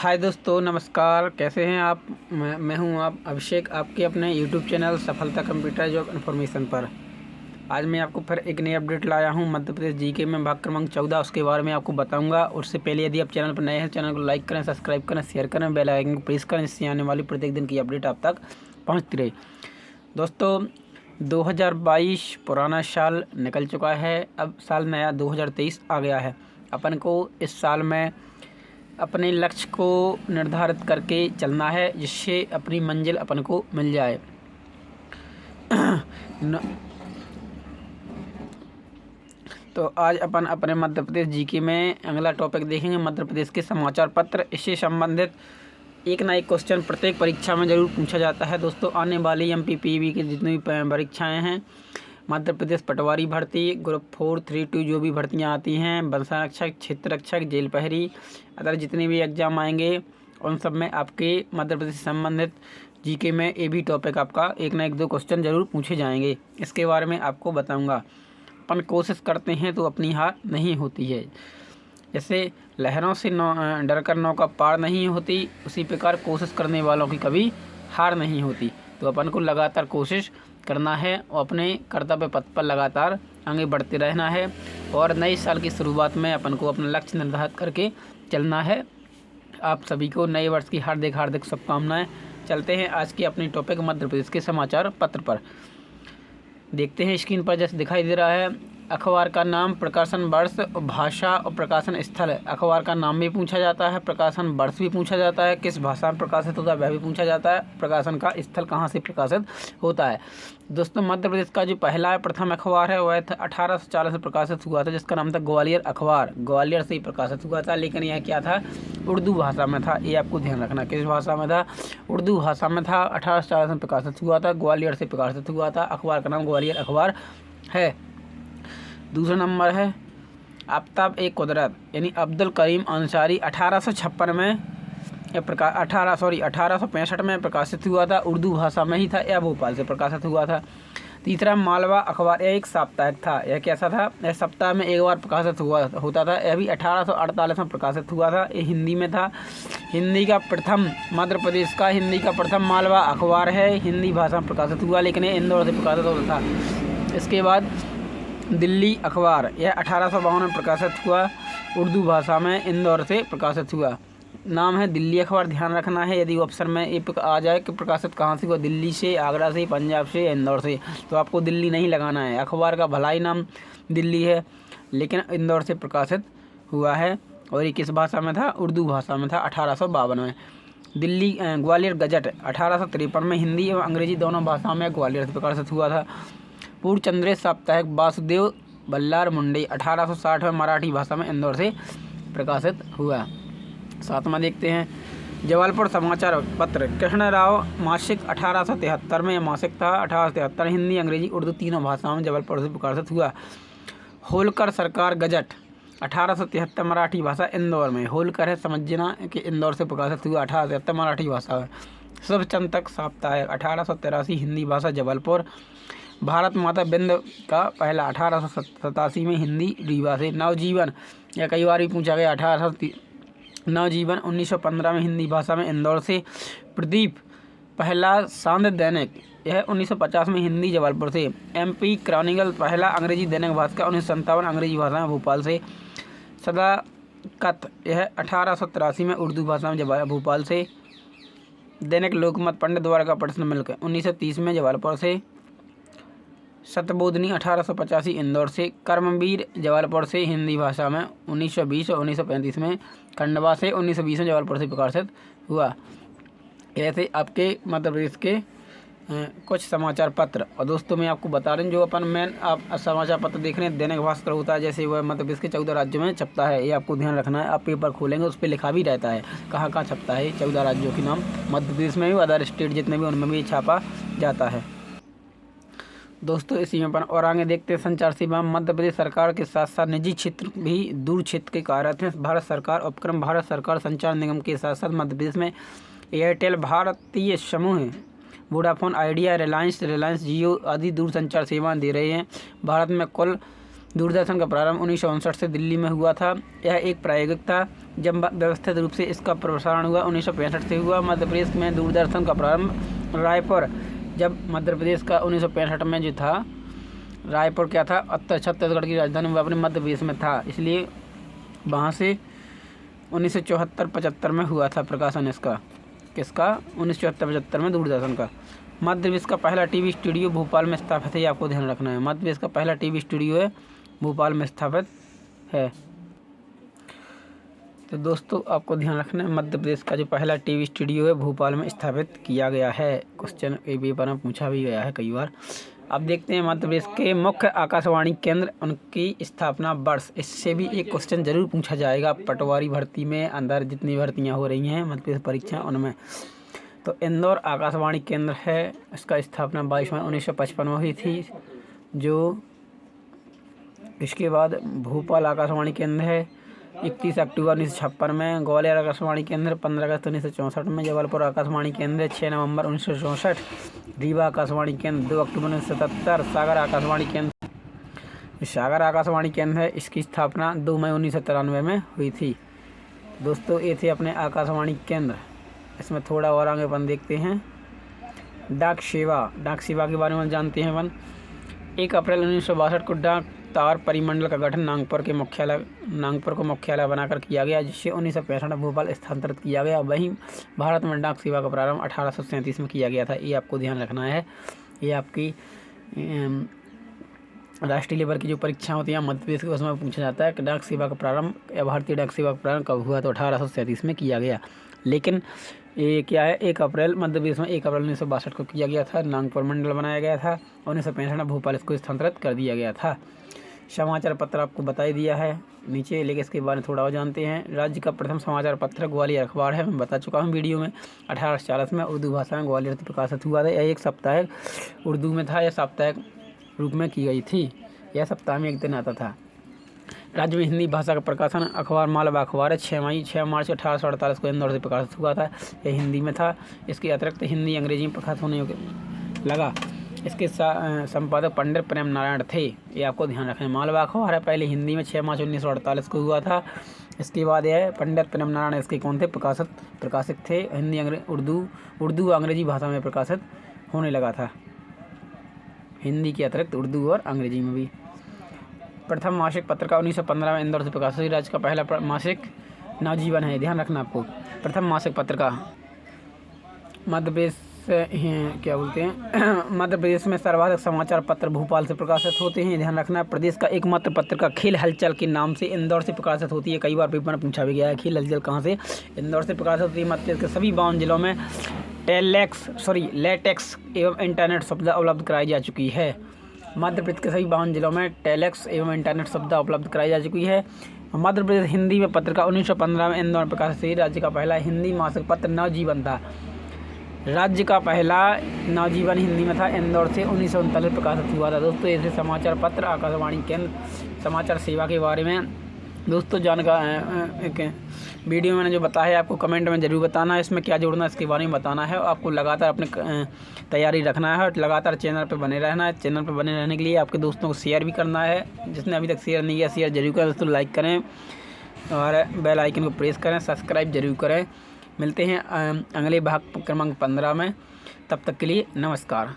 हाय दोस्तों, नमस्कार। कैसे हैं आप? मैं हूं आप अभिषेक, आपके अपने यूट्यूब चैनल सफलता कंप्यूटर जॉब इन्फॉर्मेशन पर। आज मैं आपको फिर एक नई अपडेट लाया हूं मध्य प्रदेश जीके में भाग क्रमांक 14। उसके बारे में आपको बताऊंगा। उससे पहले यदि आप चैनल पर नए हैं, चैनल को लाइक करें, सब्सक्राइब करें, शेयर करें, बेल आइकन को प्रेस करें, इससे आने वाली प्रत्येक दिन की अपडेट आप तक पहुँचती रहे। दोस्तों, 2022 पुराना साल निकल चुका है। अब साल नया 2023 आ गया है। अपन को इस साल में अपने लक्ष्य को निर्धारित करके चलना है, जिससे अपनी मंजिल अपन को मिल जाए। तो आज अपन अपने मध्य प्रदेश जीके में अगला टॉपिक देखेंगे, मध्य प्रदेश के समाचार पत्र। इससे संबंधित एक ना एक क्वेश्चन प्रत्येक परीक्षा में ज़रूर पूछा जाता है। दोस्तों, आने वाली MPPV की जितनी भी परीक्षाएं हैं, मध्य प्रदेश पटवारी भर्ती, ग्रुप 4, 3, 2 जो भी भर्तियां आती हैं, वन संरक्षक, क्षेत्र रक्षक, जेल प्रहरी, अदर जितने भी एग्जाम आएंगे, उन सब में आपके मध्य प्रदेश से संबंधित जीके में ये भी टॉपिक आपका एक ना एक दो क्वेश्चन जरूर पूछे जाएंगे। इसके बारे में आपको बताऊंगा। अपन कोशिश करते हैं तो अपनी हार नहीं होती है। जैसे लहरों से डर कर नौका पार नहीं होती, उसी प्रकार कोशिश करने वालों की कभी हार नहीं होती। तो अपन को लगातार कोशिश करना है और अपने कर्तव्य पथ पर लगातार आगे बढ़ते रहना है। और नए साल की शुरुआत में अपन को अपना लक्ष्य निर्धारित करके चलना है। आप सभी को नए वर्ष की हार्दिक हार्दिक शुभकामनाएं। चलते हैं आज की अपनी टॉपिक मध्य प्रदेश के समाचार पत्र पर। देखते हैं स्क्रीन पर जैसे दिखाई दे रहा है, अखबार का नाम, प्रकाशन वर्ष, भाषा और प्रकाशन स्थल। अखबार का नाम भी पूछा जाता है, प्रकाशन वर्ष भी पूछा जाता है, किस भाषा में प्रकाशित होता है वह भी पूछा जाता है, प्रकाशन का स्थल कहाँ से प्रकाशित होता है। दोस्तों, मध्य प्रदेश का जो पहला प्रथम अखबार है वह 1840 में प्रकाशित हुआ था, जिसका नाम था ग्वालियर अखबार। ग्वालियर से ही प्रकाशित हुआ था, लेकिन यह क्या था, उर्दू भाषा में था। ये आपको ध्यान रखना, किस भाषा में था, उर्दू भाषा में था। 1840 में प्रकाशित हुआ था, ग्वालियर से प्रकाशित हुआ था। अखबार का नाम ग्वालियर अखबार है। दूसरा नंबर है आफ्ताब ए कुदरत, यानी अब्दुल करीम अंसारी। 1856 में 1865 में प्रकाशित हुआ था, उर्दू भाषा में ही था। यह भोपाल से प्रकाशित हुआ था। तीसरा मालवा अखबार, यह एक साप्ताहिक था। यह कैसा था, यह सप्ताह में एक बार प्रकाशित होता था। यह भी 1848 में प्रकाशित हुआ था। ये हिंदी में था। हिंदी का प्रथम, मध्य प्रदेश का हिंदी का प्रथम मालवा अखबार है। हिंदी भाषा में प्रकाशित हुआ, लेकिन ये इंदौर से प्रकाशित होता था। इसके बाद दिल्ली अखबार, यह 1852 में प्रकाशित हुआ, उर्दू भाषा में, इंदौर से प्रकाशित हुआ। नाम है दिल्ली अखबार, ध्यान रखना है। यदि ऑप्शन में ये आ जाए कि प्रकाशित कहाँ से हुआ, दिल्ली से, आगरा से, पंजाब से, इंदौर से, तो आपको दिल्ली नहीं लगाना है। अखबार का भलाई नाम दिल्ली है, लेकिन इंदौर से प्रकाशित हुआ है। और ये किस भाषा में था, उर्दू भाषा में था, 1852 में। दिल्ली ग्वालियर गजट 1853 में हिंदी एवं अंग्रेजी दोनों भाषाओं में ग्वालियर से प्रकाशित हुआ था। पूर्णचंद्र साप्ताहिक वासुदेव बल्लार मुंडे 1860 में मराठी भाषा में इंदौर से प्रकाशित हुआ। सातवां देखते हैं जबलपुर समाचार पत्र, कृष्णराव मासिक 1873 में यह मासिक था। 1873 हिंदी, अंग्रेजी, उर्दू तीनों भाषाओं में जबलपुर से प्रकाशित हुआ। होलकर सरकार गजट 1873 मराठी भाषा, इंदौर में। होलकर है, समझना कि इंदौर से प्रकाशित हुआ, 1873 मराठी भाषा में। शुभचिंतक साप्ताहिक 1883 हिंदी भाषा, जबलपुर। भारत माता बिंद का पहला 1887 में हिंदी, रीवा से। नवजीवन, यह कई बार भी पूछा गया, नवजीवन 1915 में हिंदी भाषा में, इंदौर से। प्रदीप पहला सांद दैनिक, यह 1950 में हिंदी, जबलपुर से। MP क्रॉनिकल पहला अंग्रेजी दैनिक भास्कर 1957 अंग्रेजी भाषा में, भोपाल से। सदाकत, यह 1883 में उर्दू भाषा में, भोपाल से। दैनिक लोकमत पंडित द्वारका प्रश्न मिलकर 1930 में, जबलपुर से। सतबोधनी 1885 इंदौर से। कर्मवीर जबलपुर से, हिंदी भाषा में, 1920 और 1935 में। खंडवा से 1920 में जबलपुर से प्रकाशित हुआ। ऐसे आपके मध्य प्रदेश के कुछ समाचार पत्र। और दोस्तों, मैं आपको बता रहा हूँ, जो अपन मेन आप समाचार पत्र देख रहे हैं, दैनिक भास्कर होता है, जैसे वह मध्य प्रदेश के 14 राज्यों में छपता है। ये आपको ध्यान रखना है। आप पेपर खोलेंगे, उस पर लिखा भी रहता है कहाँ कहाँ छपता है। 14 राज्यों के नाम मध्य प्रदेश में भी, अदर स्टेट जितने भी, उनमें भी छापा जाता है। दोस्तों, इसी में अपन और आगे देखते हैं संचार सेवा। मध्य प्रदेश सरकार के साथ साथ निजी क्षेत्र भी दूर क्षेत्र के कार्यरत हैं। भारत सरकार उपक्रम, भारत सरकार संचार निगम के साथ साथ मध्य प्रदेश में एयरटेल, भारतीय समूह, वोडाफोन आइडिया, रिलायंस जियो आदि दूरसंचार सेवाएं दे रहे हैं। भारत में कुल दूरदर्शन का प्रारंभ 1959 से दिल्ली में हुआ था। यह एक प्रायोगिक था। जब व्यवस्थित रूप से इसका प्रसारण हुआ 1965 से हुआ। मध्य प्रदेश में दूरदर्शन का प्रारंभ रायपुर, जब मध्य प्रदेश का 1965 में जो था रायपुर क्या था, उत्तर छत्तीसगढ़ की राजधानी वो अपने मध्य प्रदेश में था, इसलिए वहाँ से 1974-75 में हुआ था प्रकाशन इसका। किसका? 1974-75 में दूरदर्शन का। मध्य प्रदेश का पहला टीवी स्टूडियो भोपाल में स्थापित है, ये आपको ध्यान रखना है। मध्य प्रदेश का पहला टीवी स्टूडियो है भोपाल में स्थापित है। तो दोस्तों आपको ध्यान रखना है, मध्य प्रदेश का जो पहला टीवी स्टूडियो है भोपाल में स्थापित किया गया है। क्वेश्चन ए पेपर में पूछा भी गया है कई बार। अब देखते हैं मध्य प्रदेश के मुख्य आकाशवाणी केंद्र, उनकी स्थापना वर्ष। इससे भी एक क्वेश्चन जरूर पूछा जाएगा पटवारी भर्ती में, अंदर जितनी भर्तियां हो रही हैं मध्य प्रदेश परीक्षा उनमें। तो इंदौर आकाशवाणी केंद्र है, इसका स्थापना 22 मई 1955 में हुई थी। जो इसके बाद भोपाल आकाशवाणी केंद्र है 31 अक्टूबर 1956 में। ग्वालियर आकाशवाणी केंद्र 15 अगस्त 1964 में। जबलपुर आकाशवाणी केंद्र 6 नवंबर 1964। रीवा आकाशवाणी केंद्र 2 अक्टूबर 1977। सागर आकाशवाणी केंद्र, सागर आकाशवाणी केंद्र है, इसकी स्थापना 2 मई 1993 में हुई थी। दोस्तों ये थे अपने आकाशवाणी केंद्र। इसमें थोड़ा और आगे अपन देखते हैं डाक सेवा। डाक सेवा के बारे में जानते हैं अपन। 1 अप्रैल 1962 को डाक तार परिमंडल का गठन नागपुर को मुख्यालय बनाकर किया गया, जिससे 1965 में भोपाल स्थानांतरित किया गया। वहीं भारत में डाक सेवा का प्रारंभ 1837 में किया गया था, ये आपको ध्यान रखना है। ये आपकी राष्ट्रीय लेवल की जो परीक्षा होती है मध्य प्रदेश की, उसमें पूछा जाता है कि डाक सेवा का प्रारंभ या भारतीय डाक सेवा का प्रारंभ कब हुआ, तो 1837 में किया गया। लेकिन ये क्या है, 1 अप्रैल मध्य प्रदेश में 1 अप्रैल 1962 को किया गया था। नागपुर मंडल बनाया गया था। 1965 में भोपाल इसको स्थानांतरित कर दिया गया था। समाचार पत्र आपको बता ही दिया है नीचे, लेकिन इसके बारे में थोड़ा और जानते हैं। राज्य का प्रथम समाचार पत्र ग्वालियर अखबार है, मैं बता चुका हूँ वीडियो में। 1840 में उर्दू भाषा में ग्वालियर से प्रकाशित हुआ था। यह एक साप्ताहिक उर्दू में था, यह साप्ताहिक रूप में की गई थी। यह सप्ताह में एक दिन आता था। राज्य में हिंदी भाषा का प्रकाशन अखबार मालवा अखबार है 6 मार्च 1848 को इंदौर से प्रकाशित हुआ था। यह हिंदी में था। इसके अतिरिक्त हिंदी अंग्रेजी में प्रकाशित होने लगा। इसके संपादक पंडित प्रेम नारायण थे, ये आपको ध्यान रखें। मालवा अखबार है, पहले हिंदी में 6 मार्च 1948 को हुआ था। इसके बाद यह पंडित प्रेम नारायण इसके कौन थे, प्रकाशक थे। हिंदी उर्दू अंग्रेजी भाषा में प्रकाशित होने लगा था, हिंदी के अतिरिक्त उर्दू और अंग्रेजी में भी। प्रथम मासिक पत्रिका 1915 में इंदौर से प्रकाशित हुई। राज्य का पहला मासिक नवजीवन है, ध्यान रखना आपको। प्रथम मासिक पत्रिका मध्य प्रदेश क्या बोलते हैं मध्य प्रदेश में सर्वाधिक समाचार पत्र भोपाल से प्रकाशित होते हैं, ध्यान रखना। प्रदेश का एकमात्र पत्रिका खेल हलचल के नाम से इंदौर से प्रकाशित होती है। कई बार पेपर में पूछा भी गया है खेल हलचल कहाँ से, इंदौर से प्रकाशित होती है। मध्य प्रदेश के सभी 52 जिलों में लेटेक्स एवं इंटरनेट सुविधा उपलब्ध कराई जा चुकी है। मध्य प्रदेश के सभी 52 जिलों में टेलेक्स एवं इंटरनेट सुविधा उपलब्ध कराई जा चुकी है। मध्य प्रदेश हिंदी में पत्रिका 1915 में इंदौर में प्रकाशित हुई। राज्य का पहला हिंदी मासिक पत्र नवजीवन था। राज्य का पहला नवजीवन हिंदी में था, इंदौर से 1939 प्रकाशित हुआ था। दोस्तों ऐसे समाचार पत्र आकाशवाणी केंद्र समाचार सेवा के बारे में दोस्तों एक वीडियो मैंने जो बताया है आपको कमेंट में ज़रूर बताना है, इसमें क्या जोड़ना है इसके बारे में बताना है। और आपको लगातार अपने तैयारी रखना है और लगातार चैनल पर बने रहना है। चैनल पर बने रहने के लिए आपके दोस्तों को शेयर भी करना है, जिसने अभी तक शेयर नहीं किया शेयर जरूर करें दोस्तों, लाइक करें और बेल आइकन को प्रेस करें, सब्सक्राइब जरूर करें। मिलते हैं अगले भाग क्रमांक 15 में, तब तक के लिए नमस्कार।